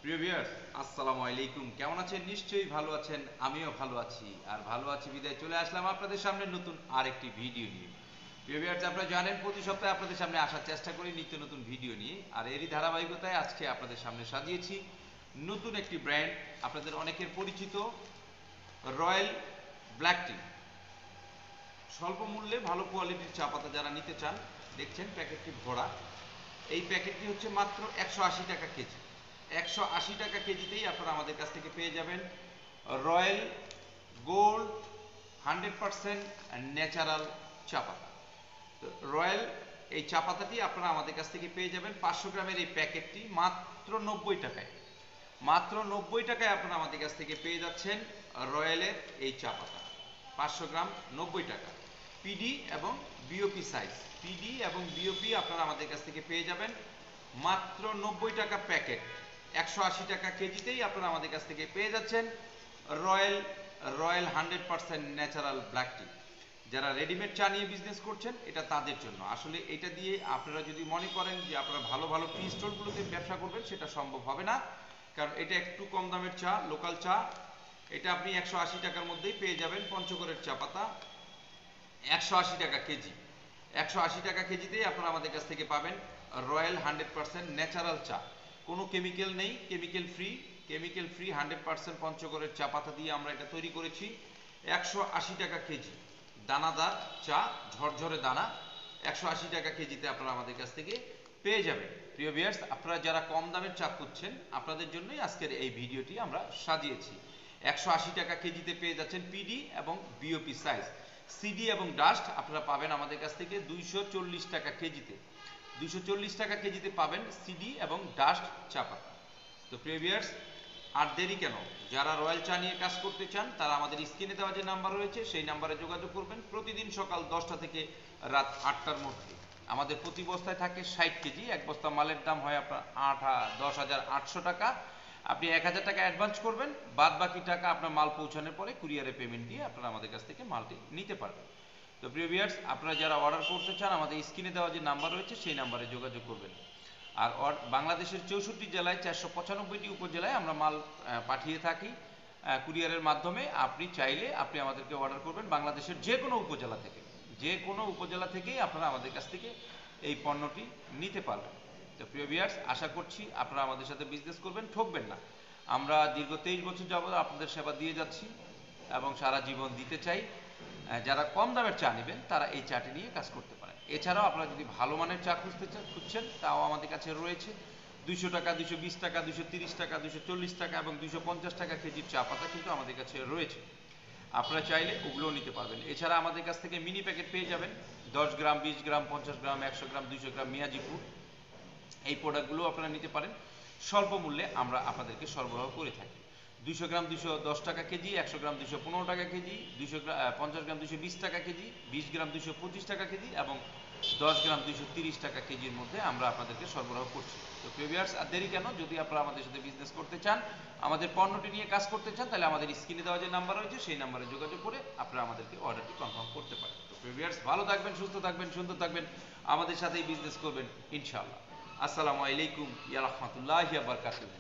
প্রিয় ভিউয়ার্স, আসসালামু আলাইকুম। কেমন আছেন? নিশ্চয়ই ভালো আছেন। আমিও ভালো আছি। আর ভালো আছি বিদায় চলে আসলাম আপনাদের সামনে নতুন আরেকটি ভিডিও নিয়ে। প্রিয় ভিউয়ার্স, আপনারা জানেন প্রতি সপ্তাহে আপনাদের সামনে আসার চেষ্টা করি নিত্য নতুন ভিডিও নিয়ে। আর এরই ধারাবাহিকতায় আজকে আপনাদের সামনে সাজিয়েছি নতুন একটি ব্র্যান্ড, আপনাদের অনেকের পরিচিত রয়্যাল ব্ল্যাক টি। স্বল্প মূল্যে ভালো কোয়ালিটির চা পাতা যারা নিতে চান, দেখছেন প্যাকেটটি ভরা। এই প্যাকেটটি হচ্ছে মাত্র 180 টাকা কেজি। 180 টাকা কেজিতেই আপনারা আমাদের কাছ থেকে পেয়ে যাবেন রয়্যাল গোল্ড 100% ন্যাচারাল চা পাতা। তো রয়্যাল এই চা পাতাটি আপনারা আমাদের কাছ থেকে পেয়ে যাবেন 500 গ্রামের এই প্যাকেটটি মাত্র 90 টাকায়। মাত্র 90 টাকায় আপনারা আমাদের কাছ থেকে পেয়ে যাচ্ছেন রয়্যালের এই চা পাতা। 500 গ্রাম 90 টাকা। পিডি এবং বিওপি সাইজ, পিডি এবং বিওপি আপনারা আমাদের কাছ থেকে পেয়ে যাবেন মাত্র 90 টাকা প্যাকেট। 180 টাকা কেজিতেই আপনারা আমাদের কাছ থেকে পেয়ে যাচ্ছেন রয়্যাল রয়্যাল 100% ন্যাচারাল ব্ল্যাক টি। যারা রেডিমেড চা নিয়ে বিজনেস করছেন, এটা তাদের জন্য। আসলে এটা দিয়ে আপনারা যদি মনে করেন যে আপনারা ভালো ভালো টি স্টলগুলোতে ব্যবসা করবেন, সেটা সম্ভব হবে না। কারণ এটা একটু কম দামের চা, লোকাল চা। এটা আপনি 180 টাকার মধ্যেই পেয়ে যাবেন পঞ্চগড়ের চা পাতা। 180 টাকা কেজি। 180 টাকা কেজিতেই আপনারা আমাদের কাছ থেকে পাবেন রয়্যাল 100% ন্যাচারাল চা। কোনো কেমিক্যাল নেই, কেমিক্যাল ফ্রি 100% পঞ্চগড়ের চা পাতা দিয়ে আমরা এটা তৈরি করেছি। 180 টাকা কেজি দানাদার চা, ঝরঝরে দানা। 180 টাকা কেজিতে আপনারা আমাদের কাছ থেকে পেয়ে যাবেন। প্রিয় ভিউয়ার্স, আপনারা যারা কম দামের চা খুঁজছেন, আপনাদের জন্যই আজকের এই ভিডিওটি আমরা সাজিয়েছি। 180 টাকা কেজিতে পেয়ে যাচ্ছেন পিডি এবং বিওপি সাইজ। সিডি এবং ডাস্ট আপনারা পাবেন আমাদের কাছ থেকে 240 টাকা কেজিতে। 240 টাকা কেজিতে পাবেন সিডি এবং ডাস্ট চা পাতা। তো প্রিয় ভিউয়ার্স, আর দেরি কেন? যারা রয়্যাল চা নিয়ে কাজ করতে চান, তারা আমাদের স্ক্রিনে দেওয়া যে নাম্বার রয়েছে সেই নাম্বারে যোগাযোগ করবেন। প্রতিদিন সকাল 10টা থেকে রাত 8টার মধ্যে আমাদের প্রতি বস্তায় থাকে 60 কেজি। এক বস্তা মালের দাম হয় আপনার 10,800 টাকা। আপনি 1000 টাকা অ্যাডভান্স করবেন, বাদ বাকি টাকা আপনার মাল পৌঁছানোর পরে কুরিয়ারে পেমেন্ট দিয়ে আপনারা আমাদের কাছ থেকে মালটি নিতে পারবেন। তো প্রিয় ভিউয়ার্স, আপনারা যারা অর্ডার করতে চান, আমাদের স্ক্রিনে দেওয়া যে নাম্বার রয়েছে সেই নাম্বারে যোগাযোগ করবেন। আর বাংলাদেশের 64 জেলায় 495টি উপজেলায় আমরা মাল পাঠিয়ে থাকি কুরিয়ারের মাধ্যমে। আপনি চাইলে আপনি আমাদেরকে অর্ডার করবেন বাংলাদেশের যে কোনো উপজেলা থেকে। যে কোনো উপজেলা থেকেই আপনারা আমাদের কাছ থেকে এই পণ্যটি নিতে পারবেন। তো প্রিয় ভিউয়ার্স, আশা করছি আপনারা আমাদের সাথে বিজনেস করবেন, ঠকবেন না। আমরা দীর্ঘ 23 বছর যাবত আপনাদের সেবা দিয়ে যাচ্ছি এবং সারা জীবন দিতে চাই। যারা কম দামের চা নেবেন, তারা এই চাটি নিয়ে কাজ করতে পারেন। এছাড়াও আপনারা যদি ভালো মানের চা খুঁজছেন, তাও আমাদের কাছে রয়েছে 200 টাকা, 220 টাকা, 230 টাকা, 240 টাকা এবং 250 টাকা কেজির চা পাতা কিন্তু আমাদের কাছে রয়েছে। আপনারা চাইলে ওগুলোও নিতে পারবেন। এছাড়া আমাদের কাছ থেকে মিনি প্যাকেট পেয়ে যাবেন 10 গ্রাম, 20 গ্রাম, 50 গ্রাম, 100 গ্রাম, 200 গ্রাম মিয়াজিপুর। এই প্রোডাক্টগুলো আপনারা নিতে পারেন। স্বল্প মূল্যে আমরা আপনাদেরকে সরবরাহ করে থাকি। 200 গ্রাম 210 টাকা কেজি, 100 গ্রাম 215 টাকা কেজি, 50 গ্রাম 220 টাকা কেজি, 20 গ্রাম 225 টাকা কেজি এবং 10 গ্রাম 230 টাকা কেজির মধ্যে আমরা আপনাদেরকে সরবরাহ করছি। তো ভিউয়ার্স, আর দেরি কেন? যদি আপনারা আমাদের সাথে বিজনেস করতে চান, আমাদের পণ্যটি নিয়ে কাজ করতে চান, তাহলে আমাদের স্ক্রিনে দেওয়া যে নাম্বার রয়েছে সেই নাম্বারে যোগাযোগ করে আপনারা আমাদেরকে অর্ডারটি কনফার্ম করতে পারেন। তো ভিউয়ার্স, ভালো থাকবেন, সুস্থ থাকবেন, সুন্দর থাকবেন, আমাদের সাথেই বিজনেস করবেন ইনশাআল্লাহ। আসসালামু আলাইকুম ওয়া রাহমাতুল্লাহি ওয়া বারাকাতুহু।